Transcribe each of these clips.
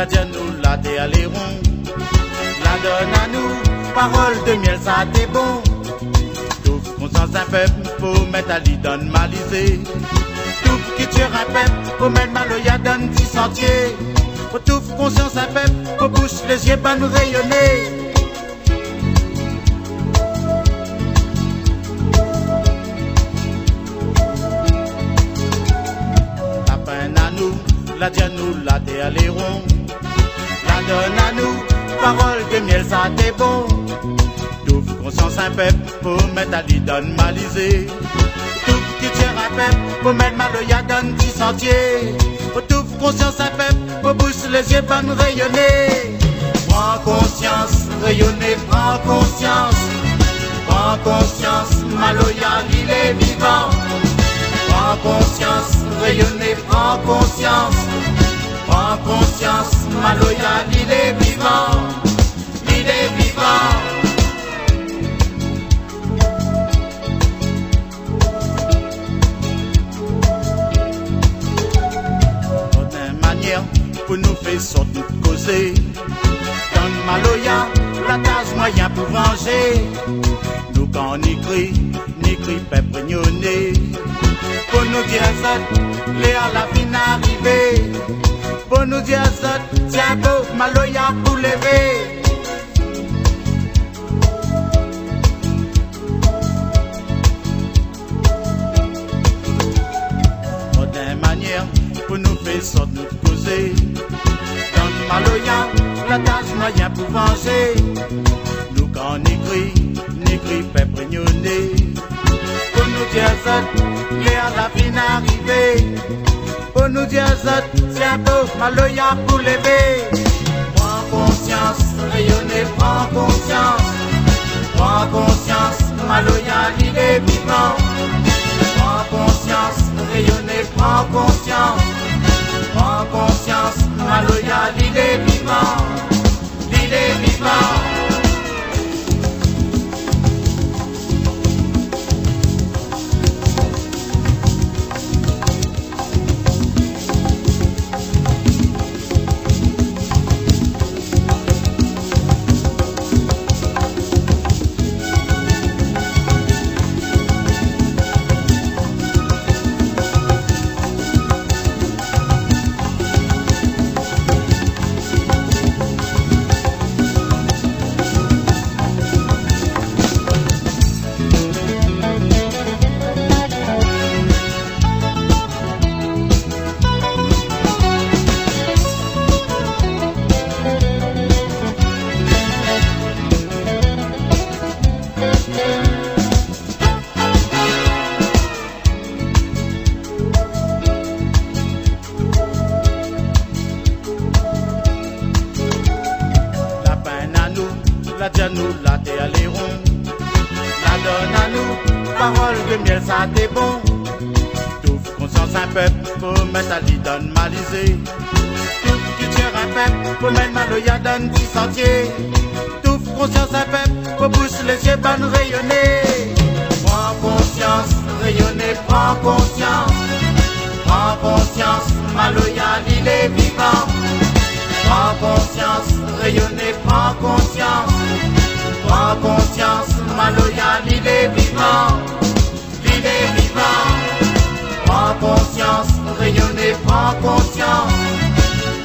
la tienne nous la déalerons. La donne à nous, parole de miel, ça t'est bon. Tout conscience un peuple, faut mettre à l'idon malisé. Tout qui tire un peuple, faut mettre maloya donne 10 sentiers. Faut tout conscience un peuple, faut bouche les yeux, pas nous rayonner. La peine à nous, la tienne nous la déalerons. La donne à nous, parole de miel, ça t'est bon. Tout conscience un peuple, faut mettre à l'idon malisé. Tout qui tire un peuple, faut mettre maloya donne 10 sentiers. Faut tout conscience un peuple, faut bouche les yeux, pas nous rayonner. Prends conscience, rayonner, prends conscience. Prends conscience, maloya, il est vivant. Prends conscience, rayonner, prends conscience. Prends conscience, maloya, il est vivant. Il est vivant. Pour nous faire sortir de causer. Donne maloya, la tâche moyen pour venger. Nous quand on écrit, peuple réunionné. Pour nous dire ça, les à la fin arrivé. Pour nous dire ça, tiens beau, maloya pour lever. D'une manière, pour nous faire sortir de causer. Donne maloya, la tâche moyen pour venger. Nous quand on écrit, peuple réunionné. Pour nous dire ça, les à la fin arrivé. Pour nous dire ça, tiens beau, maloya pour lever. Prends conscience, rayonner, prends conscience. Prends conscience, maloya, il est vivant. Prends conscience, rayonner, prends conscience. Prends conscience, maloya, il est vivant. Il est vivant. La tienne nous la déalerons. La donne à nous, parole de miel, ça t'est bon. Tout conscience un peuple, faut mettre à l'idon malisé. Tout qui tire un peuple, faut mettre maloya donne 10 sentiers. Tout conscience un peuple, faut bouche les yeux, pas nous rayonner. Prends conscience, rayonner, prends conscience. Prends conscience, maloya, il est vivant. Prends conscience, rayonner, prends conscience. Prends conscience, maloya, il est vivant. Il est vivant. Prends conscience, rayonner, prends conscience.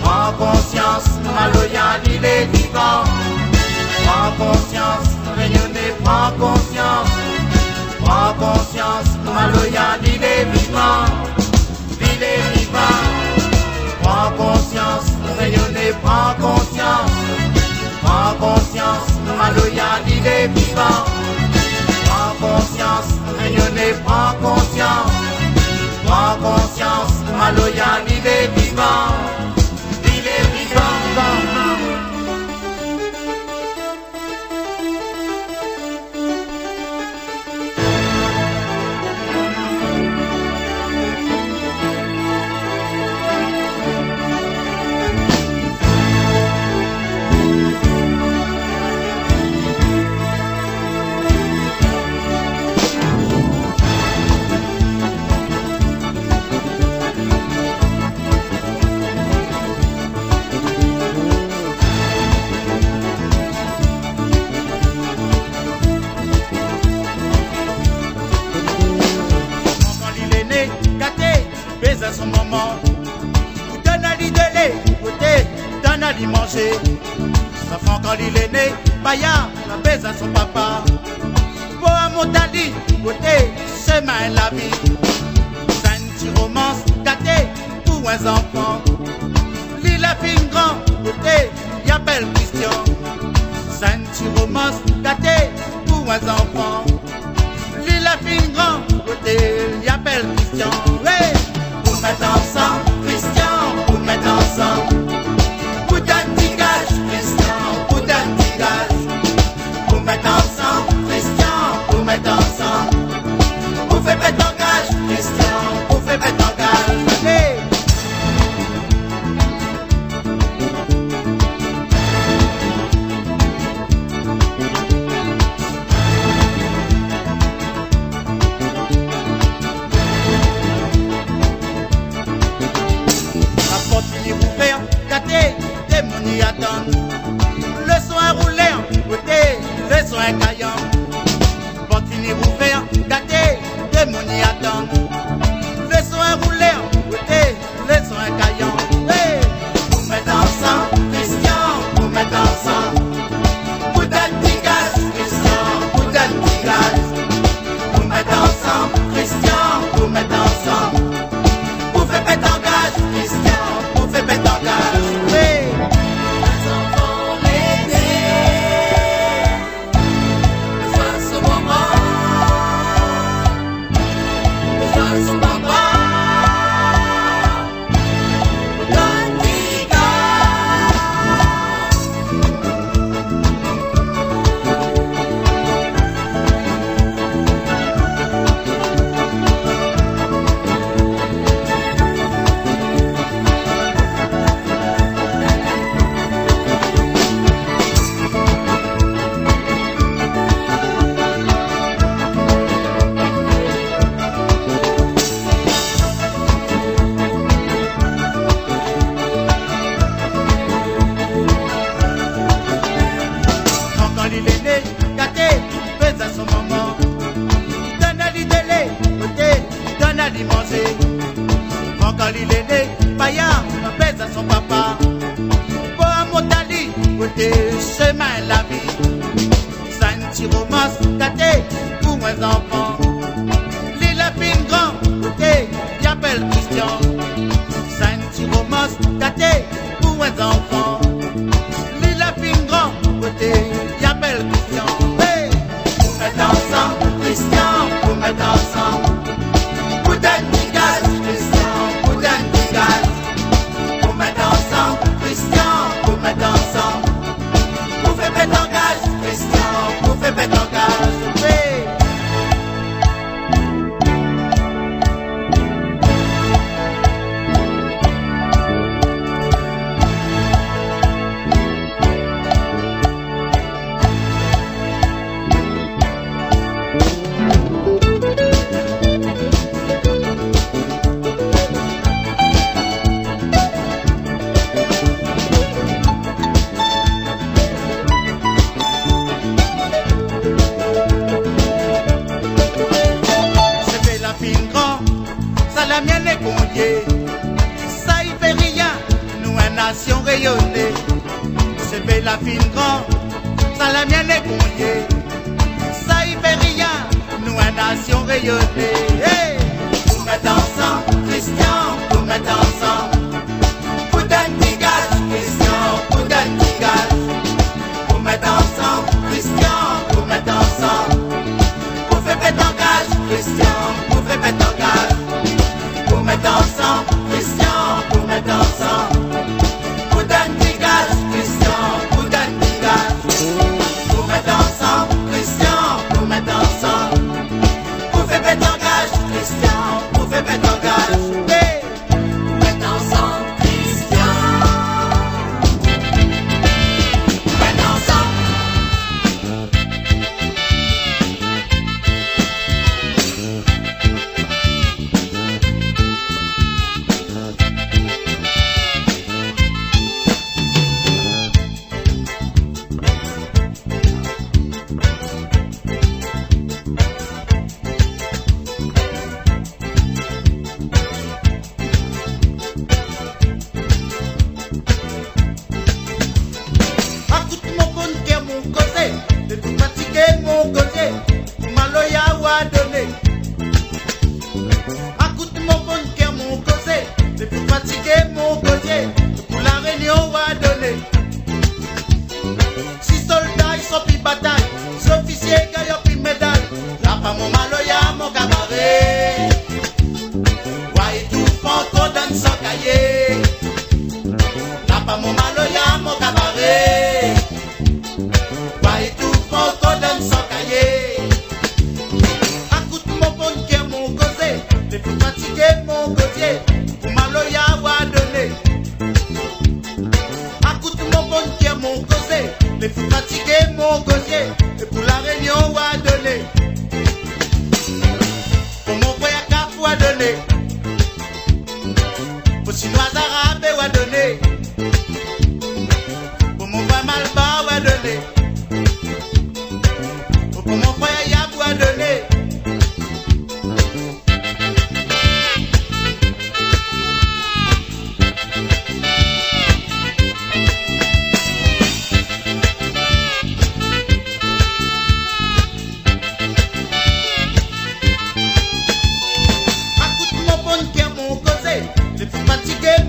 Prends conscience, maloya, il est vivant. Prends conscience, rayonner, prends conscience. Prends conscience, maloya, il est vivant. Il est vivant. Prends conscience, rayonner, prends conscience. Prends conscience, maloya, il est vivant. Prends conscience, rayonner, prends conscience. Prends conscience, maloya, il est vivant. Il est vivant. baise à son maman. Ou donne à lui de lait, côté, donne à lui manger. L'enfant quand il est né, Baya, la baise à son papa. Pour un montali, côté, chemin la vie. C'est une petite romance gâtée pour un enfant. Lui la fille grand, côté, il appelle Christian. C'est une petite romance gâtée pour un enfant. Lui la fille grand, côté, il appelle Christian. Hey! Pour mettre ensemble, Christian, pour mettre ensemble. Pour d'un petit gage, Christian, pour d'un petit gage. Pour mettre ensemble, Christian, pour mettre ensemble. Pour faire mettre en gage, Christian, pour faire mettre en gage. Hey! Le soin roulé en côté, le soin caillant. Porte fini ouvert, gâté, démonie attend. Le soin roulé en côté, le soin caillant. Hey! Pour mettre ensemble, Christian, pour mettre ensemble. Pour d'un petit gaz, Christian, pour d'un petit gaz. Pour mettre ensemble, Christian, pour mettre ensemble. Pour faire mettre en gaz, Christian, pour faire mettre en gaz. Hey! Manger. Quand il est né, Baya, la baise à son papa. Pour un motali, côté chemin la vie. C'est une petite romance gâtée pour un enfant. L'île a fait une grande, côté, il appelle Christian. C'est une petite romance gâtée pour un enfant. L'île a fait une grande, côté, il appelle Christian. Hey! Pour mettre ensemble, Christian, pour mettre ensemble. La mienne est conviée, ça y fait rien, nous une nation rayonnée. C'est fait la fine grande, ça la mienne est conviée, ça y fait rien, nous une nation rayonnée. Hey! Pour mettre ensemble, Christian, pour mettre ensemble. Pour d'un petit gage, Christian, pour d'un petit gage. Pour mettre ensemble, Christian, pour mettre ensemble. Pour faire mettre en gage, Christian, pour faire mettre en gage. Pour mettre ensemble, Christian, pour mettre ensemble. Pour d'un petit gage, Christian, pour d'un petit gage. Pour mettre ensemble, Christian, pour mettre ensemble. Pour faire mettre en gage, Christian, pour faire mettre fatiguer mon gosier, pour maloya wa donner. Écoute mon bon qui mon gosier, les fous fatiguer mon gosier, et pour la réunion wa donner. Pour mon frère Kafou wa donner. Pour chinois arabes wa donner. Pour mon frère Malba wa donner. Pour mon frère Yab wa donner.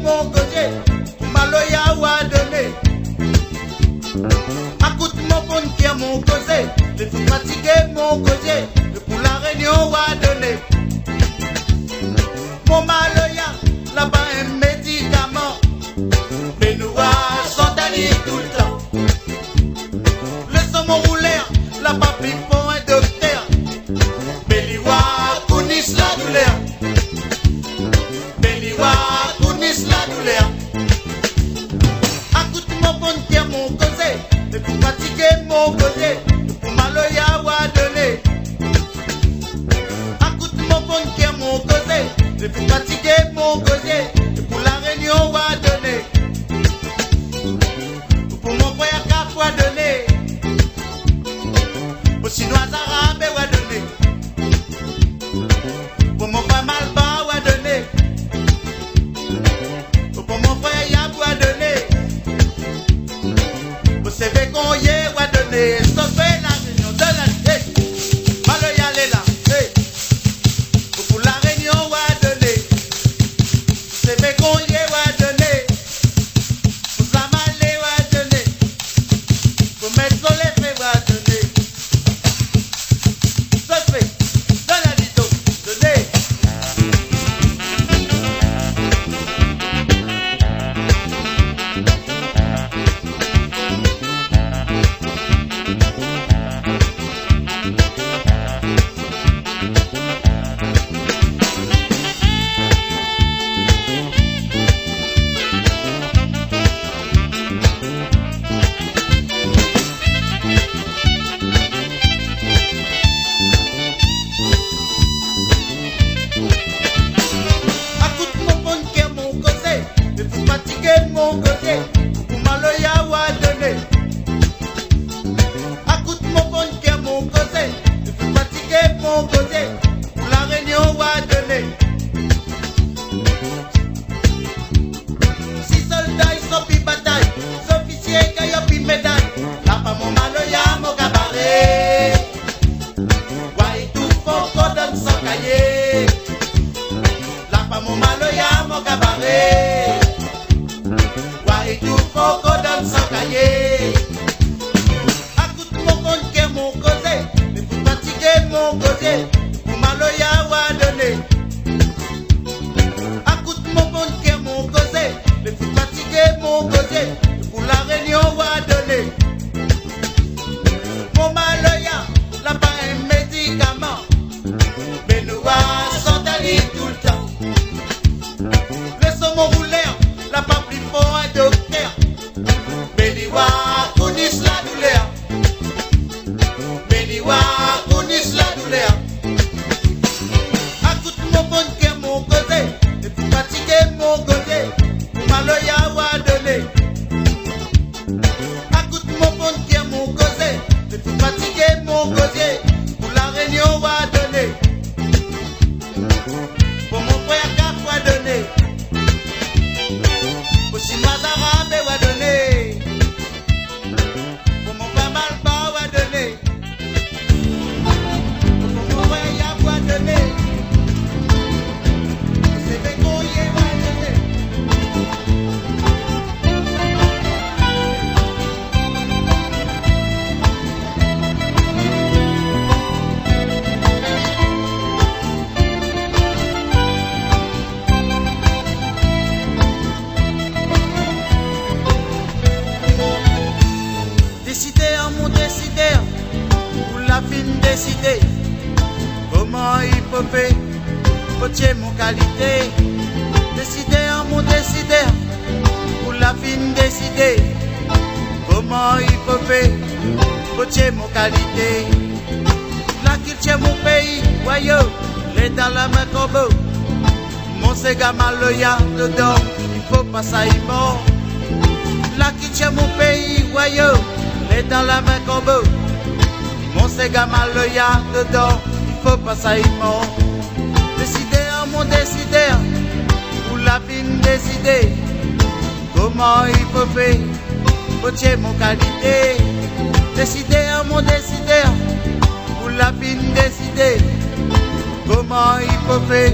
Mon gosier, maloya wa donner. Écoute mon bon qui est mon gosier, les fous fatiguer mon gosier, et pour la réunion wa donner. Mon maloya, là-bas un médicament, les noirs sont allés tout le temps. Laissons mon rouler, là-bas il faut un docteur, mais l'iwa connaissent la douleur. La douleur. Écoute mon bon qui est mon gosier, et pour fatiguer mon gosier, pour maloya wa donner. Écoute mon bon qui est mon gosier, et pour fatiguer mon gosier, et pour la réunion wa donner. Pour mon frère Kaf wa donner. Pour chinois arabes wa donner. Pour mon frère Malba wa donner. Pour mon frère Yab wa donner. Pour CV qu'on y est wa donner. Sauver la réunion de la hey. Maloya lela hey. Pour la réunion wa donner. CV qu'on y est wa donner. Pour Samalé wa donner. Pour mettre les faits wa donner. Sauver dans la lito donner. Mon gosier, pour maloya wa donner. Écoute mon bon qui est mon gosier, il faut fatiguer mon gosier, pour la réunion wa donner. Si soldats ils sont pi bataille, officiers qui ont pi médaille, là pas mon maloya mon cabaret. Ouais tout faut qu'on donne son cahier. Là pas mon maloya mon cabaret. Et tout faut qu'on donne son cahier. Écoute mon bon qui est mon gosier, mais pour fatiguer mon gosier, pour maloya wa donner. Écoute mon bon qui est mon gosier, mais pour fatiguer mon gosier, pour la réunion wa donner. Mon maloya, là-bas un médicament, mais nous sont allés tout le temps. Laissons mon rouleur, là-bas plus fort un docteur. Beliwa connaissent la douleur. Beliwa connaissent la douleur. Écoute mon bon qui est mon gosier, et pour fatiguer mon gosier, pour maloya wa donner. Écoute mon bon qui est mon gosier, et pour fatiguer mon gosier, pour la réunion wa donner. Pour mon frère Kaf wa donner. Pour chinois arabes wa donner. Pour mon frère Malba wa donner. Pour mon frère Yab wa donner. Pour CV qu'on y est wa donner. décider comment il peut faire Potier mon qualité, décideur mon décideur, pour la fin décider, comment il faut faire, potier mon qualité, la culture mon pays, voyou, l'état la main combo, mon séga maloya dedans, il faut pas ça y mort, la culture mon pays, voyou, l'état la main combo, mon séga maloya dedans, il faut pas ça y mort. Décideur, mon décideur, pour la fin décider, comment il faut faire, potier mon qualité. Décideur, mon décideur, pour la fin décider, comment il faut faire,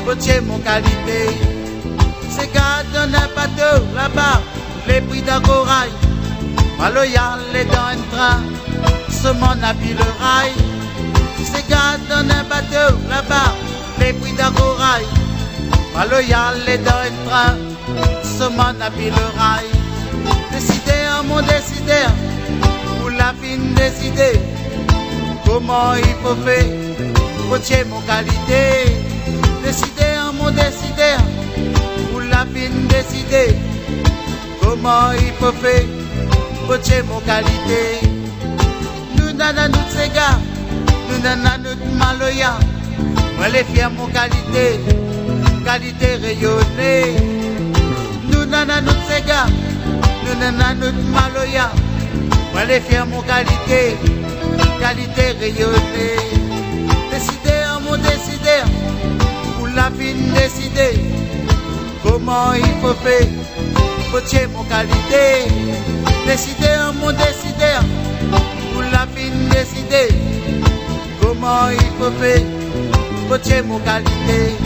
potier mon qualité. C'est qu'à donner un bateau là-bas, les prix d'un corail, maloyal les dans un train, ce mon habille le rail. C'est qu'à donner un bateau là-bas, les prix d'un corail, maloyal les dans un train, ce mon habille le rail. Décideur, mon décideur, pour la fin décider, comment il faut faire, potier mon qualité. Décideur, mon décideur, pour la fin décider, comment il faut faire, potier mon qualité. Nous nana nous séga, nous nana nous maloya, moi les fiers mon qualité, qualité rayonnée. Nous nana nous séga, nous nana nous maloya, moi les fiers mon qualité, qualité rayonnée. Décideur, mon décideur, pour la fin décider, comment il faut faire, potier mon qualité. Décideur, mon décideur, pour la fin décider, comment il faut faire, potier mon qualité.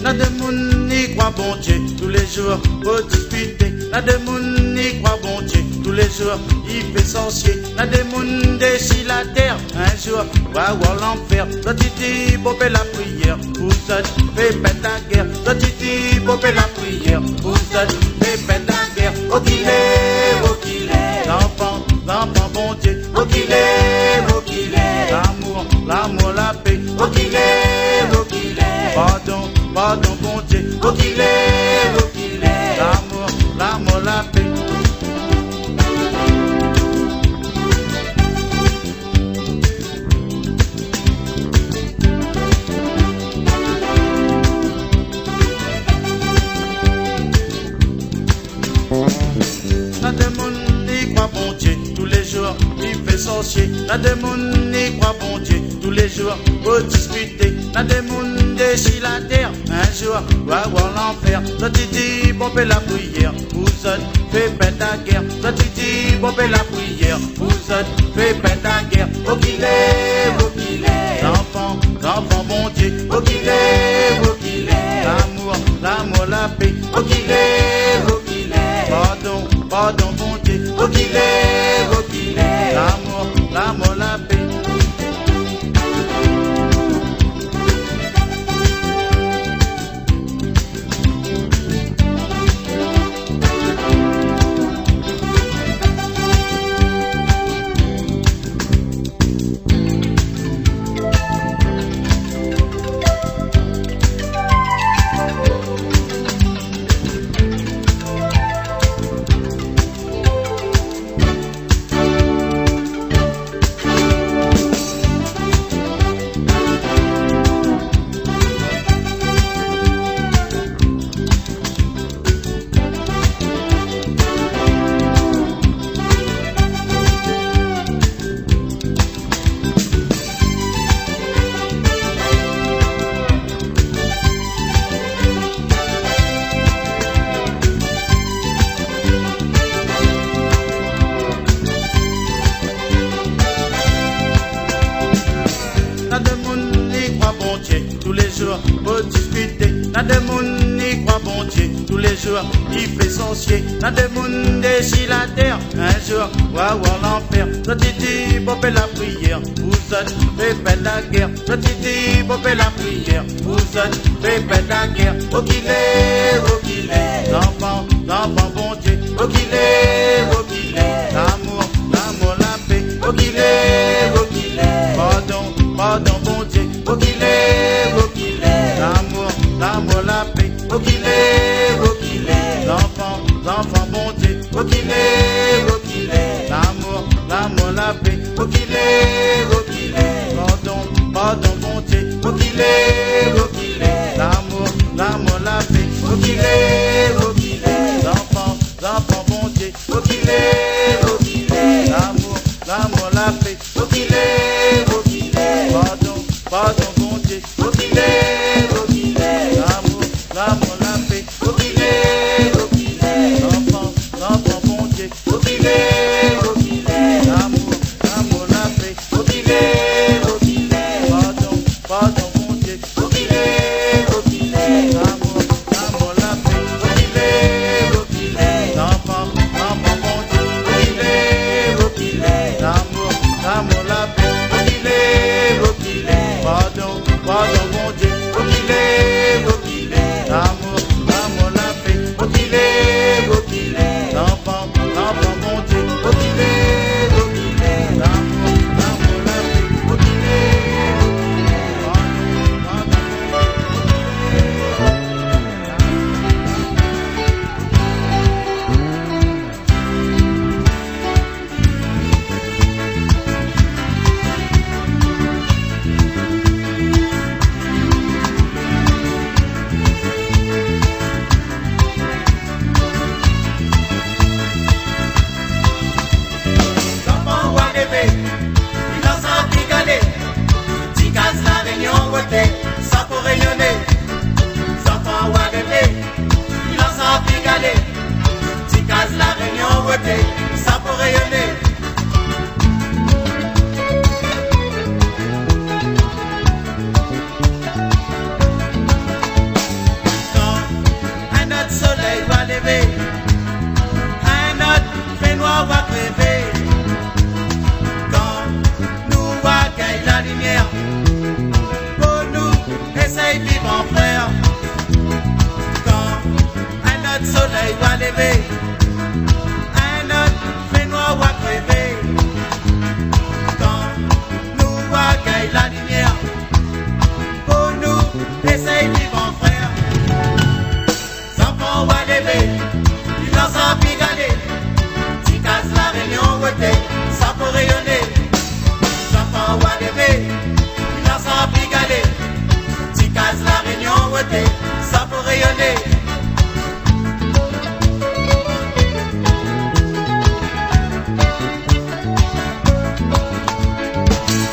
La de moun y croit bon Dieu, tous les jours, faut disputer. La de moun y croit bon Dieu, tous les jours, il fait sorcier. La de moun déchire la terre, un jour, va voir l'enfer. Toi tu dis, popé la prière, vous autres, fais pète la guerre. Toi tu dis, popé la prière, vous autres, fais pète la guerre. Oh qu'il est, l'enfant bon Dieu. Oh qu'il est, l'amour, la paix. Oh qu'il est, pardon bon Dieu. Oh qu'il est, l'amour, la paix. La démon y croit bon Dieu, tous les jours, il fait sorcier. La démon y croit bon Dieu, tous les jours, faut disputer. La démon déchire la terre, un jour, va voir l'enfer. Toi tu dis, popé la prière, vous autres, fais pète la guerre. Toi tu dis, popé la prière, vous autres, fais pète la guerre. Oh qu'il est, l'enfant bon Dieu. Oh qu'il est, l'amour, la paix. Oh qu'il est, pardon bon Dieu. Oh qu'il est, l'amour, la paix. jour, il fait son chier. Dans le monde déchire la terre. Un jour, waouh, l'enfer. Le titi, popé la prière. Vous êtes bébé la guerre. Le titi, popé la prière. Vous êtes bébé la guerre. Oh qu'il est, l'enfant, bon Dieu. Oh qu'il est, l'amour, la paix. Oh qu'il est, pardon, bon Dieu. Oh qu'il est, l'amour, la paix. Oh qu'il est, l'enfant, bon Dieu. Oh qu'il est, l'amour, la paix. Oh qu'il est, pardon, bon Dieu. Oh qu'il est, l'amour, la paix. Oh qu'il est, l'enfant, bon Dieu. Oh qu'il est, l'amour, la paix. Oh qu'il est, pardon, bon Dieu. Oh qu'il est, l'amour, la paix. Oh qu'il est, l'enfant, bon Dieu. Oh qu'il est, l'amour, la paix. Oh qu'il est, pardon, bon Dieu. Oh qu'il est, l'amour, la paix. Oh qu'il est, l'enfant, bon Dieu. Oh qu'il est, l'amour, la paix. Oh qu'il est, pardon, bon Dieu. Oh qu'il est, l'amour, la paix. Oh qu'il est, l'enfant, bon Dieu. Oh qu'il est, l'amour, la paix. Oh qu'il est, ça pour rayonner. Enfants ou rêver, il en s'en pigaler. Tu casses la réunion, ça pour rayonner. Quand un autre soleil va lever, un autre fait noir va crever. Quand nous voit qu'il la lumière, essaye vivre en frère. Quand un autre soleil va lever, un autre fait noir va crever. Quand nous voit qu'il la lumière, pour nous essaye vivre en frère. Enfants va lever, ils en sont pigalés. Tu casses la réunion, ça peut rayonner. Enfants va lever, ils en sont pigalés. Casse la réunion, ça peut rayonner.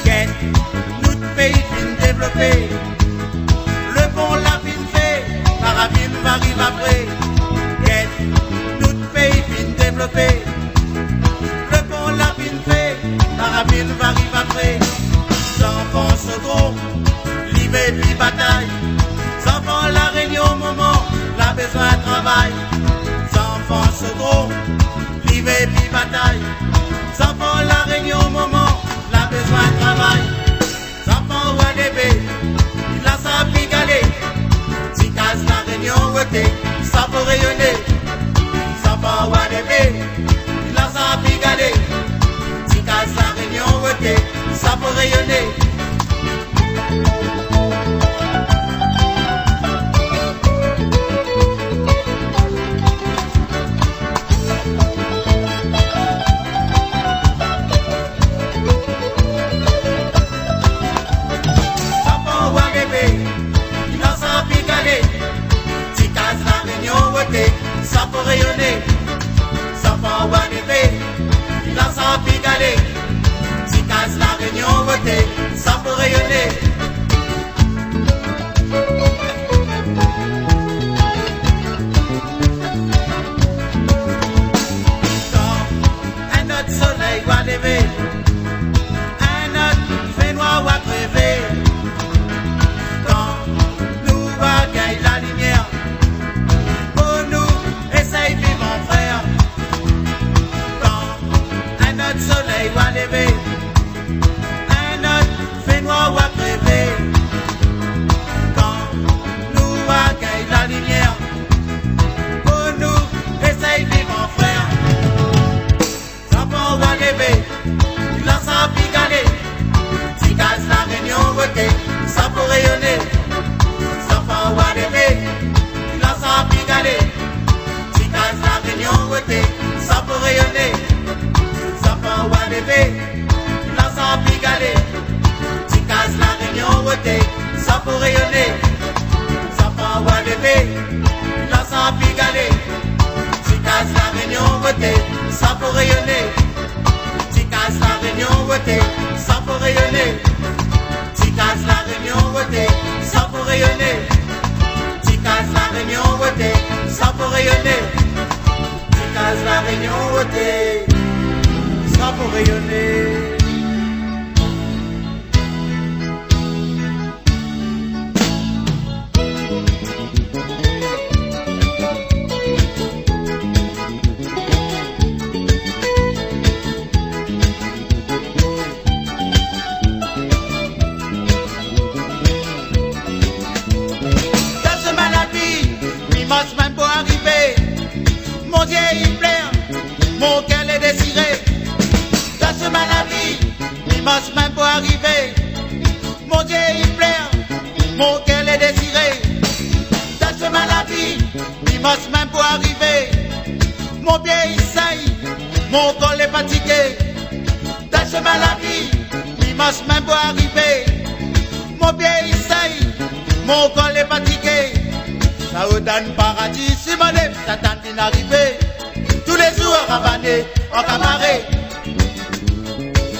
Quel notre pays fin développé, le pont la fin fait, la ravine va arriver après. Quel notre pays fin développé, le pont la fin fait, la ravine va arriver après. L'enfant se gros, et puis bataille. Enfants la réunion moment, la besoin de travail. Enfants se gros, et puis bataille. Enfants la réunion moment, la besoin de travail. Enfants ou bébé, il a sa pigalé. Si casse la réunion, ça peut rayonner. Enfants ou bébé, il a sa pigalé. Si casse la réunion, ça peut rayonner. Ça peut rayonner, ça peut avoir des il a ça pigalé. Si casse la réunion, voter, ça faut rayonner. Ticas la Réunion voter, ça faut rayonner. Ticas la Réunion voter, ça faut rayonner. Ticas la Réunion voter, ça faut rayonner. Ticas la Réunion voter, ça faut rayonner. Même pour arriver, mon Dieu il plaît, mon cœur est désiré. Dans ce maladie, l'immense même pour arriver, mon Dieu il plaît, mon cœur est désiré. Dans ce maladie, l'immense même pour arriver, mon pied il saille, mon corps est fatigué. Dans ce maladie, l'immense même pour arriver, mon pied il saille, mon corps est fatigué. Ça vous donne paradis, si mon nez, ça tente d'arriver. Tous les jours rabanés, en cabaret.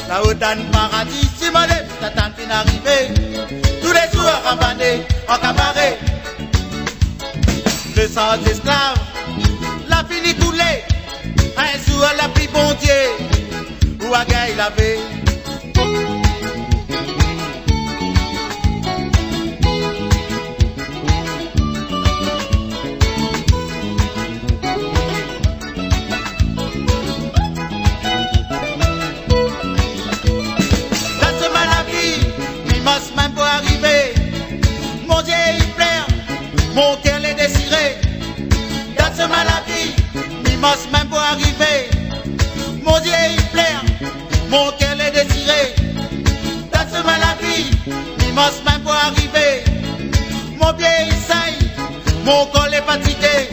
Ça vous donne paradis, si mon nez, ça tente d'arriver. Tous les jours rabanés, en cabaret. Le sang d'esclave, la fini coulée. Un jour, la pris bon Dieu, ou à gaille lavé. Même pour arriver, mon Dieu il plaît, mon cœur est désiré. Dans ce maladie, l'immense même pour arriver, mon Dieu il plaît, mon cœur est désiré. Dans ce maladie, l'immense même pour arriver, mon pied il saille, mon corps est fatigué.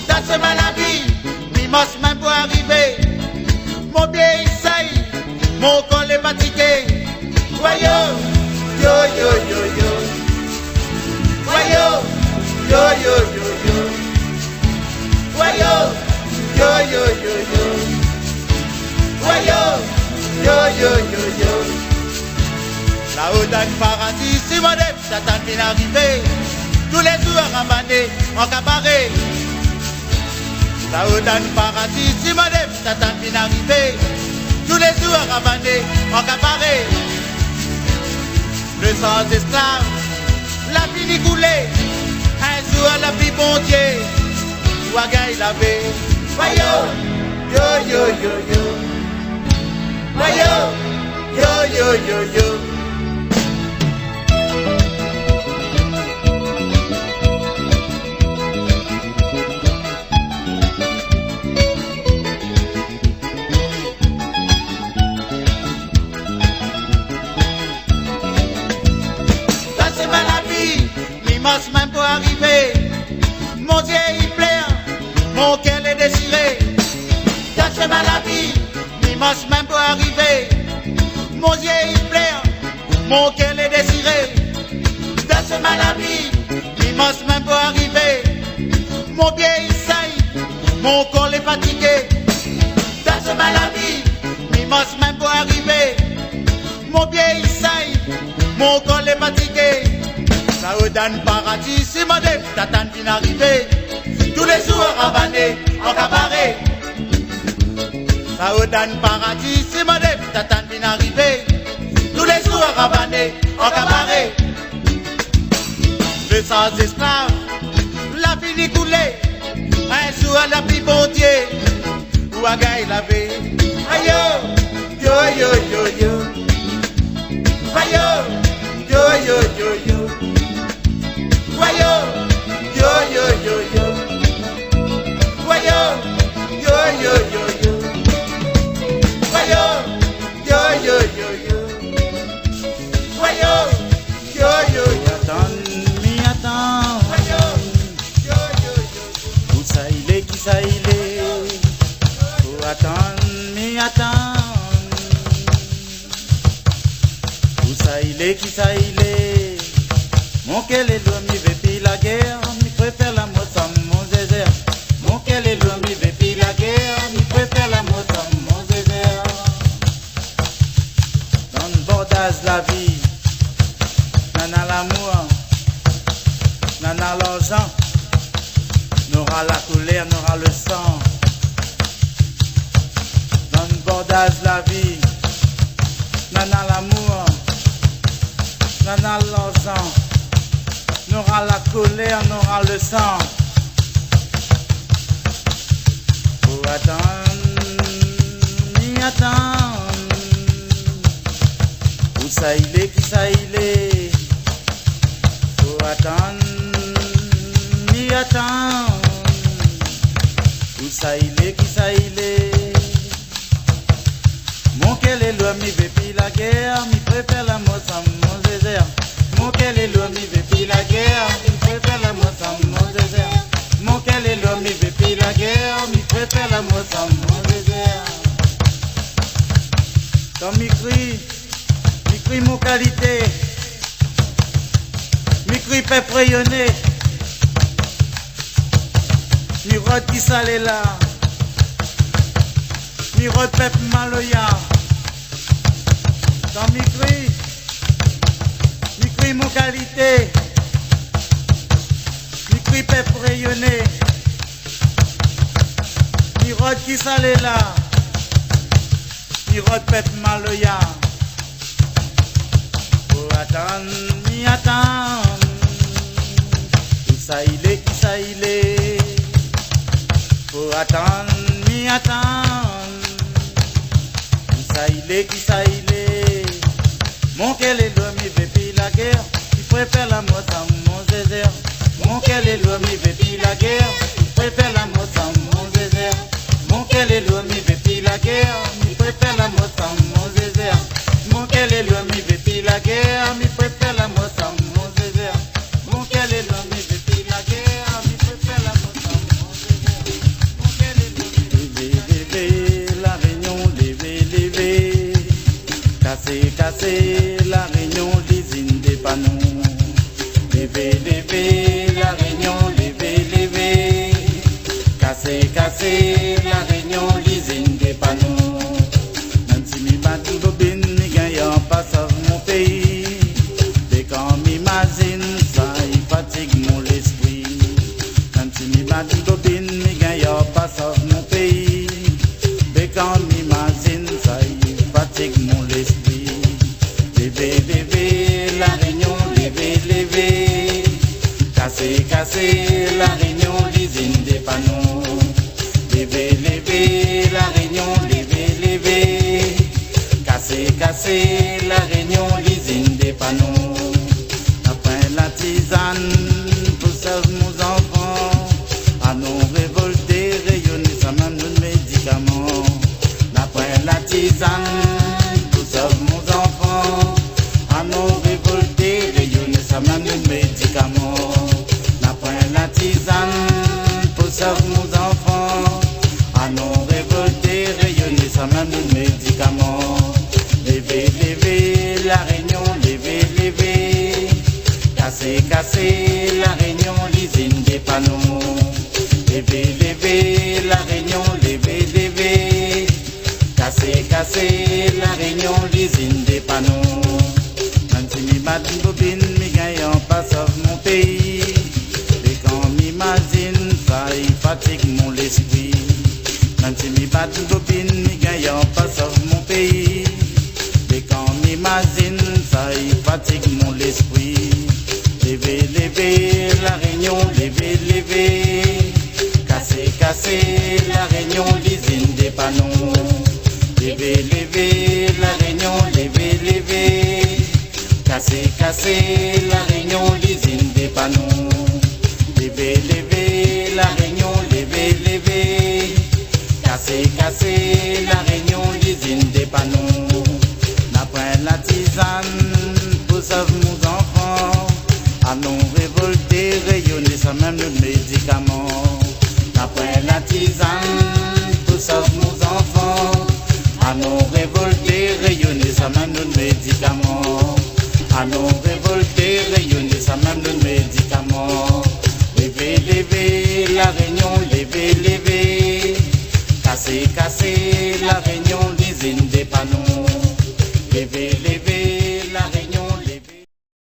Dans ce maladie, l'immense même pour arriver, mon pied il saille, mon corps est fatigué. Voyons. Yo yo yo yo, wayo, yo yo yo yo, wayo, yo yo yo yo, wayo, yo yo yo yo. Là-haut dans le paradis, si mon def, Satan vient arriver. Tous les jours rabanés en cabaret. Là-haut dans le paradis, si mon def, Satan vient arriver. Tous les jours rabanés en cabaret. Le sang d'esclave, la fini coulée. Un jour la vie bon Dieu, Ouagaï lavé. Wayo, yo yo yo yo. Wayo, yo yo yo yo. Même pour arriver, mon Dieu il plaît, mon cœur est désiré. Dans ce maladie, l'immense même pour arriver, mon Dieu il plaît, mon cœur est désiré. Dans ce maladie, l'immense même pour arriver, mon pied il saille, mon corps est fatigué. Dans ce maladie, l'immense même pour arriver, mon pied il saille, mon corps est fatigué. Ça vous donne paradis, si mon def, t'attends d'y arriver. Tous les jours rabanés en cabaret. Ça vous donne paradis, si mon def, t'attends d'y arriver. Tous les jours rabanés en cabaret. Le sang esclave, la fini coulée. Un jour la pris bon Dieu, ou à gaille lavé. Aïe yo, yo yo yo. Aïe yo, yo yo yo. Wayo, yo yo yo yo. Wayo, yo yo yo yo. Wayo, yo yo yo yo. Wayo, yo yo yo. Attends. Wayo, yo yo yo yo. Où ça il est, qui ça il est? Faut attendre. Où ça il est, qui ça il est? Mon quel est l'homme, il veut plus la guerre, il préfère la mort sans mon désert. Mon quel est l'homme, il veut plus la guerre, partage la vie, nana l'amour, nana l'argent, n'aura la colère, n'aura le sang. Faut attendre, m'y attendre. Où ça il est, qui ça il est. Faut attendre, m'y attendre. Où ça il est, qui ça il est. Mon quel est l'homme, il veut plus la guerre, il préfère la mort sans mon désert. Mon quel est l'homme, il veut plus la guerre, il préfère la mort sans mon désert. Mon quel est l'homme, il veut plus la guerre, il préfère la mort sans mon désert. Quand m'écrit mon qualité, m'écrit fait rayonner. Mirote qui s'allait là, mirote peuple maloya. Dans m'écrit mon qualité, m'écrit peuple rayonner. Mirote qui s'allait là, mirote peuple maloya. Faut attendre, m'y attendre. Où ça il est, qui ça il est. Faut attendre, m'y attendre. Où ça il est, qui ça il est. Mon quel est l'homme, il veut plus la guerre, il préfère la mort sans mon désert. Mon quel est l'homme, il veut plus la guerre, il préfère la mort sans mon désert. Mon quel est l'homme, il veut plus la guerre, il préfère la mort sans mon désert. Mon quel est l'homme, il veut plus la guerre, il préfère la mort sans mon désert. Mon quel est l'homme, il veut plus la guerre, il préfère la mort sans mon désert. Mon quel est l'homme, levez, la réunion, levez. Casser, la réunion, l'usine des panneaux. Levez, la réunion, levez. Casser, la réunion, l'usine des panneaux. Même si mi bat tout bobine, mi gagne pas sauve mon pays. Dès quand m'imagine, ça y fatigue mon esprit. Même si mi bat tout bobine, mi gagne pas sauve mon pays. Dès quand m'imagine, ça y fatigue mon esprit. Levez, la réunion, levez. Casser, la réunion, l'usine des panneaux. Levez, la réunion, levez. Casser, la réunion, l'usine des panneaux. Après la tisane, pour sauver nos enfants. À nous révolter, rayonner ça même nos médicaments. Après la tisane, pour sauver nos enfants. À nous révolter, rayonner ça même nos médicaments. Après la tisane, pour sauver nos enfants. À nous révolter, rayonner ça même nos médicaments. Levez, la réunion, levez. Casser, la réunion, l'usine des panneaux. Levez, la réunion, levez. Casser, la réunion, l'usine des panneaux. Même si mi bat une bobine, mi gagne pas sauve mon pays. Et quand m'imagine, ça y fatigue mon esprit. Même si mi bat une bobine, mi gagne pas sauve mon pays. Et quand m'imagine, ça y fatigue mon esprit. Levez, la réunion, levez. Casser, la réunion, l'usine des panneaux. Levez, la réunion, levez. Casser, la réunion, l'usine des panneaux. Levez, la réunion, levez. Casser, la réunion, l'usine des panneaux. Après la tisane, pour sauver nos enfants. À nous révolter, rayonner ça même nos médicaments. Après la tisane, pour sauver nos enfants. À nous révolter, rayonner ça même nos médicaments. À nous révolter, rayonner ça même nos médicaments. Levez, la réunion, levez. Casser, la réunion.